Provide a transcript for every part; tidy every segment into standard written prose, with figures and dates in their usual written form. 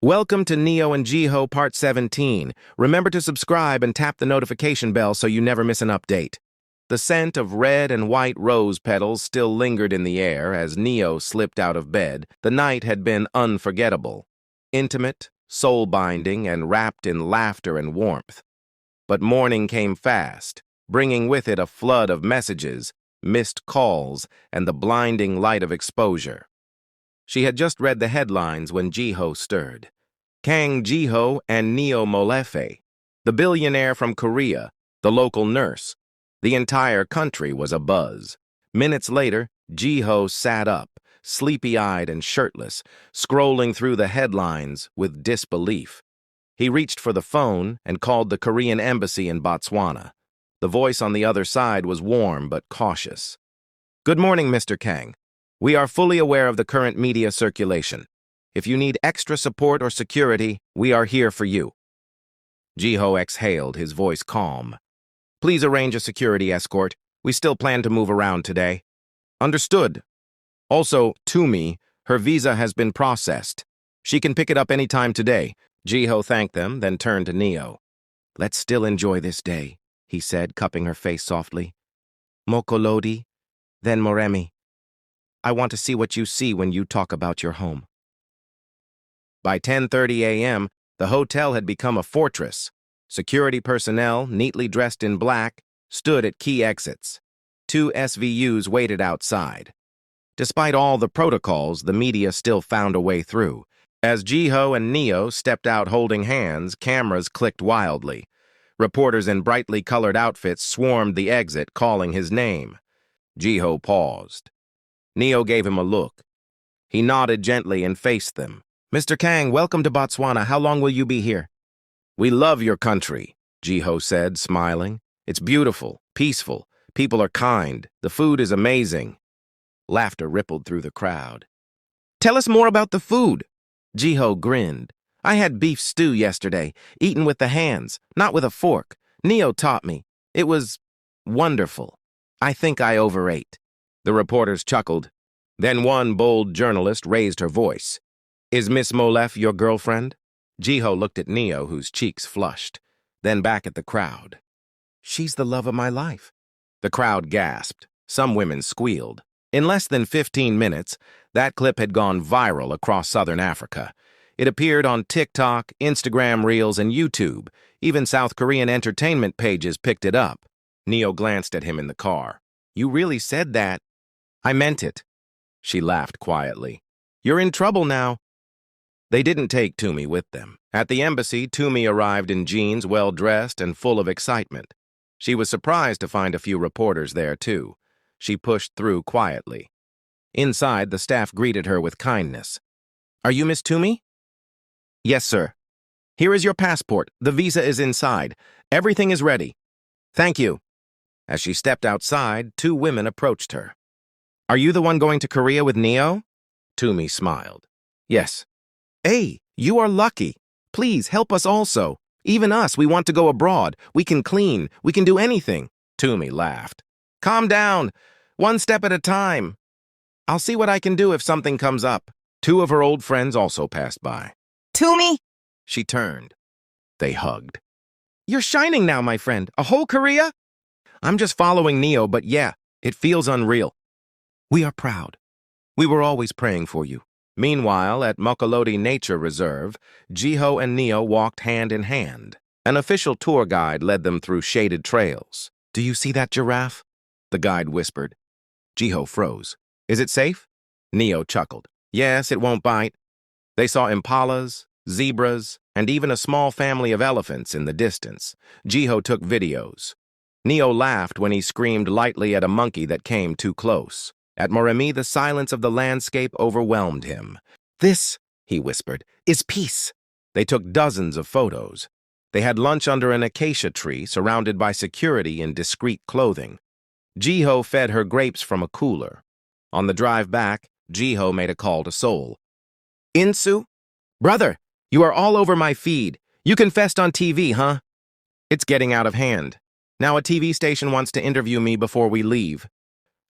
Welcome to Neo and Jiho Part 17. Remember to subscribe and tap the notification bell so you never miss an update. The scent of red and white rose petals still lingered in the air as Neo slipped out of bed. The night had been unforgettable, intimate, soul-binding, and wrapped in laughter and warmth. But morning came fast, bringing with it a flood of messages, missed calls, and the blinding light of exposure. She had just read the headlines when Jiho stirred. Kang Jiho and Neo Molefe, the billionaire from Korea, the local nurse. The entire country was abuzz. Minutes later, Jiho sat up, sleepy-eyed and shirtless, scrolling through the headlines with disbelief. He reached for the phone and called the Korean embassy in Botswana. The voice on the other side was warm but cautious. "Good morning, Mr. Kang. We are fully aware of the current media circulation. If you need extra support or security, we are here for you." Jiho exhaled, his voice calm. "Please arrange a security escort. We still plan to move around today." "Understood. Also, Tumi, her visa has been processed. She can pick it up any time today." Jiho thanked them, then turned to Neo. "Let's still enjoy this day," he said, cupping her face softly. "Mokolodi, then Moremi. I want to see what you see when you talk about your home." By 10:30 a.m., the hotel had become a fortress. Security personnel, neatly dressed in black, stood at key exits. 2 SVUs waited outside. Despite all the protocols, the media still found a way through. As Jiho and Neo stepped out holding hands, cameras clicked wildly. Reporters in brightly colored outfits swarmed the exit, calling his name. Jiho paused. Neo gave him a look. He nodded gently and faced them. "Mr. Kang, welcome to Botswana. How long will you be here?" "We love your country," Jiho said, smiling. "It's beautiful, peaceful. People are kind. The food is amazing." Laughter rippled through the crowd. "Tell us more about the food." Jiho grinned. "I had beef stew yesterday, eaten with the hands, not with a fork. Neo taught me. It was wonderful. I think I overate." The reporters chuckled. Then one bold journalist raised her voice. "Is Miss Molef your girlfriend?" Jiho looked at Neo, whose cheeks flushed, then back at the crowd. "She's the love of my life." The crowd gasped. Some women squealed. In less than 15 minutes, that clip had gone viral across southern Africa. It appeared on TikTok, Instagram Reels, and YouTube. Even South Korean entertainment pages picked it up. Neo glanced at him in the car. "You really said that?" "I meant it." She laughed quietly. "You're in trouble now." They didn't take Tumi with them. At the embassy, Tumi arrived in jeans, well-dressed and full of excitement. She was surprised to find a few reporters there, too. She pushed through quietly. Inside, the staff greeted her with kindness. "Are you Miss Tumi?" "Yes, sir." "Here is your passport. The visa is inside. Everything is ready." "Thank you." As she stepped outside, 2 women approached her. "Are you the one going to Korea with Neo?" Tumi smiled. "Yes." "Hey, you are lucky. Please help us also. Even us, we want to go abroad. We can clean. We can do anything." Tumi laughed. "Calm down. One step at a time. I'll see what I can do if something comes up." 2 of her old friends also passed by. Tumi! She turned. They hugged. You're shining now, my friend. A whole Korea? "I'm just following Neo, but yeah, it feels unreal. We are proud. We were always praying for you." Meanwhile, at Mokolodi Nature Reserve, Jiho and Neo walked hand in hand. An official tour guide led them through shaded trails. "Do you see that giraffe?" the guide whispered. Jiho froze. "Is it safe?" Neo chuckled. "Yes, it won't bite." They saw impalas, zebras, and even a small family of elephants in the distance. Jiho took videos. Neo laughed when he screamed lightly at a monkey that came too close. At Moremi, the silence of the landscape overwhelmed him. "This," he whispered, "is peace." They took dozens of photos. They had lunch under an acacia tree, surrounded by security in discreet clothing. Jiho fed her grapes from a cooler. On the drive back, Jiho made a call to Seoul. "Insu? Brother, you are all over my feed. You confessed on TV, huh?" "It's getting out of hand. Now a TV station wants to interview me before we leave."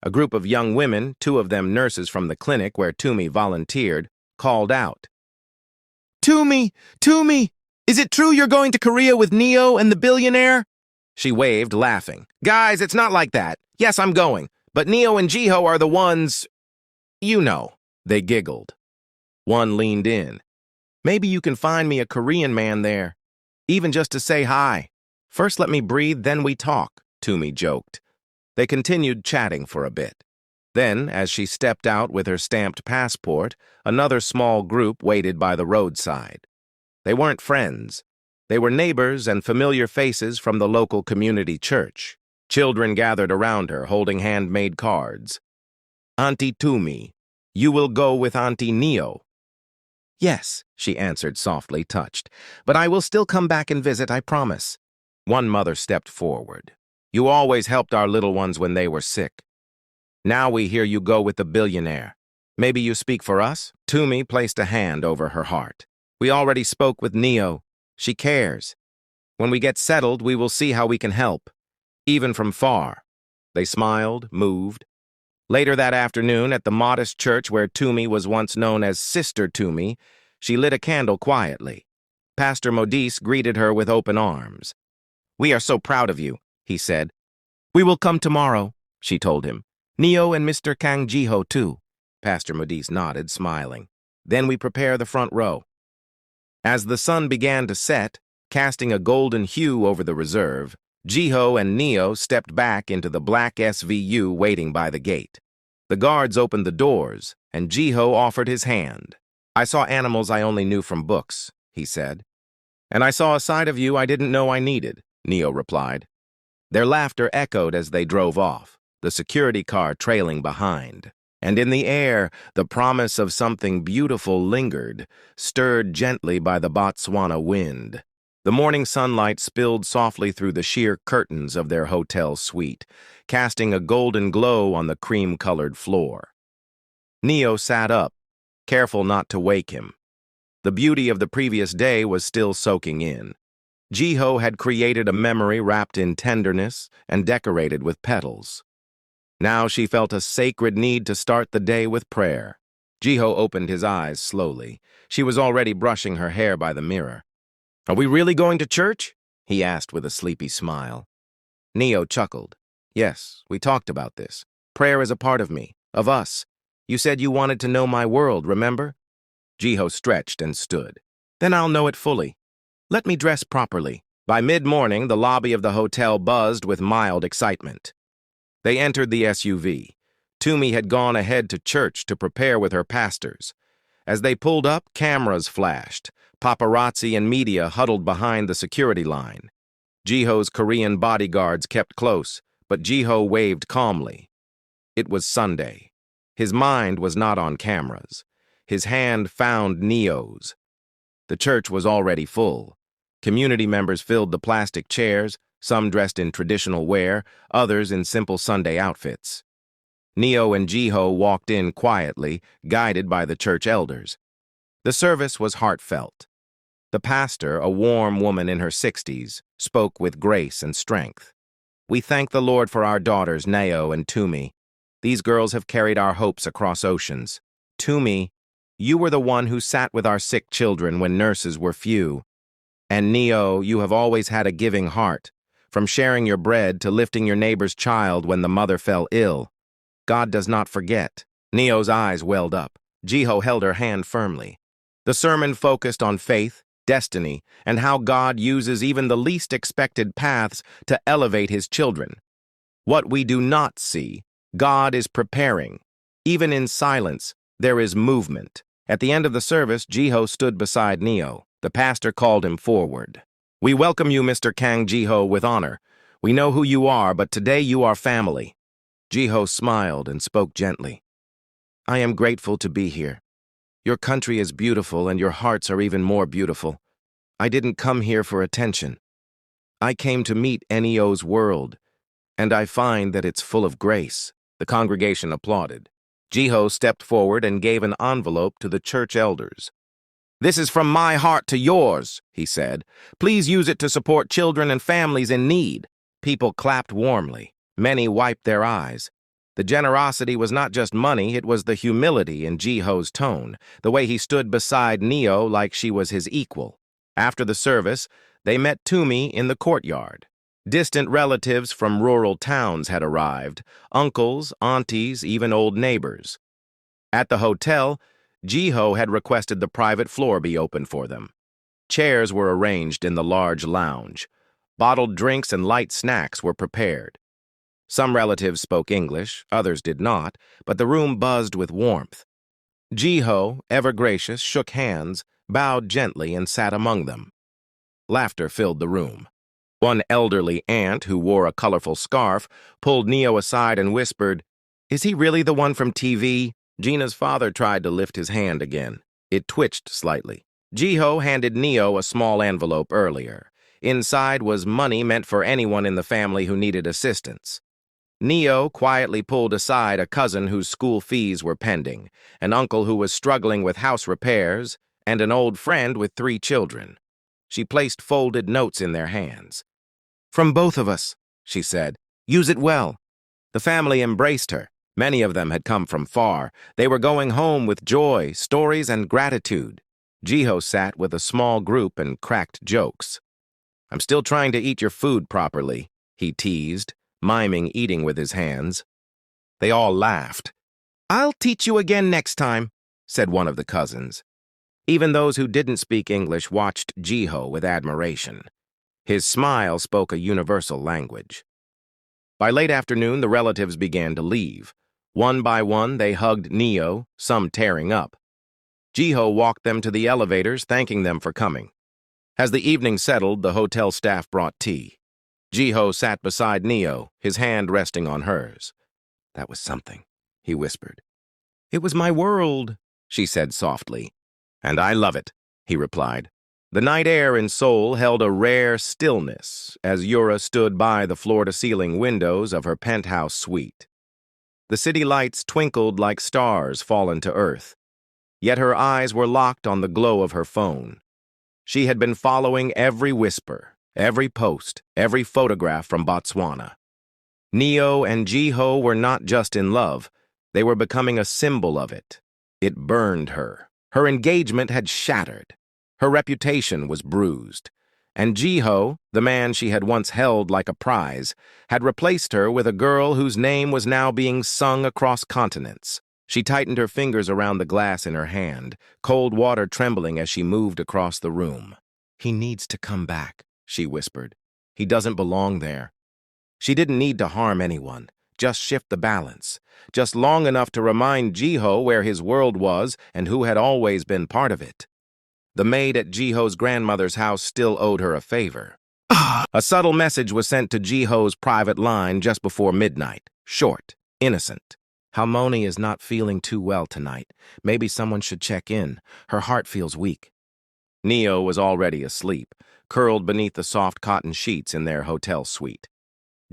A group of young women, 2 of them nurses from the clinic where Tumi volunteered, called out. Tumi! Tumi! Is it true you're going to Korea with Neo and the billionaire? She waved, laughing. Guys, it's not like that. Yes, I'm going. But Neo and Jiho are the ones... You know. They giggled. One leaned in. Maybe you can find me a Korean man there. Even just to say hi. First let me breathe, then we talk, Tumi joked. They continued chatting for a bit. Then, as she stepped out with her stamped passport, another small group waited by the roadside. They weren't friends. They were neighbors and familiar faces from the local community church. Children gathered around her, holding handmade cards. Auntie Tumi, you will go with Auntie Neo. Yes, she answered softly, touched. But I will still come back and visit, I promise. One mother stepped forward. You always helped our little ones when they were sick. Now we hear you go with the billionaire. Maybe you speak for us? Tumi placed a hand over her heart. We already spoke with Neo. She cares. When we get settled, we will see how we can help. Even from far. They smiled, moved. Later that afternoon, at the modest church where Tumi was once known as Sister Tumi, she lit a candle quietly. Pastor Modise greeted her with open arms. We are so proud of you, he said. We will come tomorrow, she told him. Neo and Mr. Kang Jiho, too. Pastor Modise nodded, smiling. Then we prepare the front row. As the sun began to set, casting a golden hue over the reserve, Jiho and Neo stepped back into the black SVU waiting by the gate. The guards opened the doors, and Jiho offered his hand. I saw animals I only knew from books, he said. And I saw a side of you I didn't know I needed, Neo replied. Their laughter echoed as they drove off, the security car trailing behind. And in the air, the promise of something beautiful lingered, stirred gently by the Botswana wind. The morning sunlight spilled softly through the sheer curtains of their hotel suite, casting a golden glow on the cream-colored floor. Neo sat up, careful not to wake him. The beauty of the previous day was still soaking in. Jiho had created a memory wrapped in tenderness and decorated with petals. Now she felt a sacred need to start the day with prayer. Jiho opened his eyes slowly. She was already brushing her hair by the mirror. Are we really going to church? He asked with a sleepy smile. Neo chuckled. Yes, we talked about this. Prayer is a part of me, of us. You said you wanted to know my world, remember? Jiho stretched and stood. Then I'll know it fully. Let me dress properly. By mid-morning, the lobby of the hotel buzzed with mild excitement. They entered the SUV. Tumi had gone ahead to church to prepare with her pastors. As they pulled up, cameras flashed. Paparazzi and media huddled behind the security line. Jiho's Korean bodyguards kept close, but Jiho waved calmly. It was Sunday. His mind was not on cameras. His hand found Neo's. The church was already full. Community members filled the plastic chairs, some dressed in traditional wear, others in simple Sunday outfits. Neo and Jiho walked in quietly, guided by the church elders. The service was heartfelt. The pastor, a warm woman in her 60s, spoke with grace and strength. We thank the Lord for our daughters, Neo and Tumi. These girls have carried our hopes across oceans. Tumi, you were the one who sat with our sick children when nurses were few. And Neo, you have always had a giving heart, from sharing your bread to lifting your neighbor's child when the mother fell ill. God does not forget. Neo's eyes welled up. Jiho held her hand firmly. The sermon focused on faith, destiny, and how God uses even the least expected paths to elevate his children. What we do not see, God is preparing. Even in silence, there is movement. At the end of the service, Jiho stood beside Neo. The pastor called him forward. We welcome you, Mr. Kang Jiho, with honor. We know who you are, but today you are family. Jiho smiled and spoke gently. I am grateful to be here. Your country is beautiful and your hearts are even more beautiful. I didn't come here for attention. I came to meet Neo's world, and I find that it's full of grace. The congregation applauded. Jiho stepped forward and gave an envelope to the church elders. This is from my heart to yours, he said. Please use it to support children and families in need. People clapped warmly. Many wiped their eyes. The generosity was not just money, it was the humility in Jiho's tone, the way he stood beside Neo like she was his equal. After the service, they met Tumi in the courtyard. Distant relatives from rural towns had arrived, uncles, aunties, even old neighbors. At the hotel, Jiho had requested the private floor be opened for them. Chairs were arranged in the large lounge. Bottled drinks and light snacks were prepared. Some relatives spoke English, others did not, but the room buzzed with warmth. Jiho, ever gracious, shook hands, bowed gently, and sat among them. Laughter filled the room. One elderly aunt, who wore a colorful scarf, pulled Neo aside and whispered, "Is he really the one from TV?" Gina's father tried to lift his hand again. It twitched slightly. Jiho handed Neo a small envelope earlier. Inside was money meant for anyone in the family who needed assistance. Neo quietly pulled aside a cousin whose school fees were pending, an uncle who was struggling with house repairs, and an old friend with 3 children. She placed folded notes in their hands. "From both of us," she said. "Use it well." The family embraced her. Many of them had come from far. They were going home with joy, stories, and gratitude. Jiho sat with a small group and cracked jokes. "I'm still trying to eat your food properly," he teased, miming eating with his hands. They all laughed. "I'll teach you again next time," said one of the cousins. Even those who didn't speak English watched Jiho with admiration. His smile spoke a universal language. By late afternoon, the relatives began to leave. One by one, they hugged Neo, some tearing up. Jiho walked them to the elevators, thanking them for coming. As the evening settled, the hotel staff brought tea. Jiho sat beside Neo, his hand resting on hers. "That was something," he whispered. "It was my world," she said softly. "And I love it," he replied. The night air in Seoul held a rare stillness as Yura stood by the floor-to-ceiling windows of her penthouse suite. The city lights twinkled like stars fallen to earth, yet her eyes were locked on the glow of her phone. She had been following every whisper, every post, every photograph from Botswana. Neo and Jiho were not just in love, they were becoming a symbol of it. It burned her. Her engagement had shattered. Her reputation was bruised. And Jiho, the man she had once held like a prize, had replaced her with a girl whose name was now being sung across continents. She tightened her fingers around the glass in her hand, cold water trembling as she moved across the room. "He needs to come back," she whispered. "He doesn't belong there." She didn't need to harm anyone, just shift the balance, just long enough to remind Jiho where his world was and who had always been part of it. The maid at Jiho's grandmother's house still owed her a favor. A subtle message was sent to Jiho's private line just before midnight. Short, innocent. "Halmoni is not feeling too well tonight. Maybe someone should check in. Her heart feels weak." Neo was already asleep, curled beneath the soft cotton sheets in their hotel suite.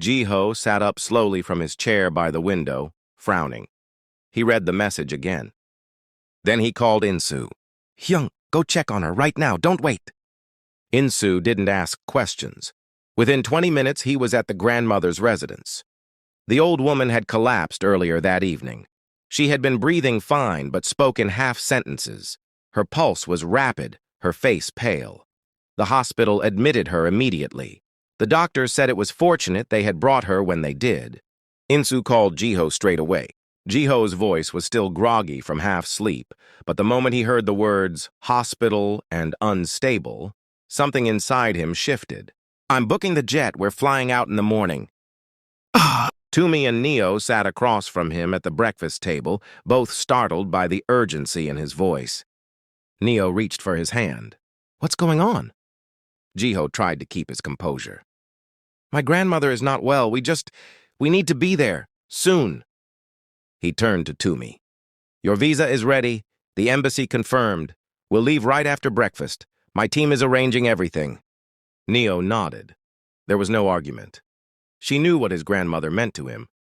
Jiho sat up slowly from his chair by the window, frowning. He read the message again. Then he called Insu. "Hyung, go check on her right now. Don't wait." Insu didn't ask questions. Within 20 minutes, he was at the grandmother's residence. The old woman had collapsed earlier that evening. She had been breathing fine but spoke in half sentences. Her pulse was rapid, her face pale. The hospital admitted her immediately. The doctors said it was fortunate they had brought her when they did. Insu called Jiho straight away. Jiho's voice was still groggy from half-sleep, but the moment he heard the words hospital and unstable, something inside him shifted. "I'm booking the jet. We're flying out in the morning." Tumi and Neo sat across from him at the breakfast table, both startled by the urgency in his voice. Neo reached for his hand. "What's going on?" Jiho tried to keep his composure. "My grandmother is not well. We need to be there. Soon." He turned to Tumi. "Your visa is ready. The embassy confirmed. We'll leave right after breakfast. My team is arranging everything." Neo nodded. There was no argument. She knew what his grandmother meant to him.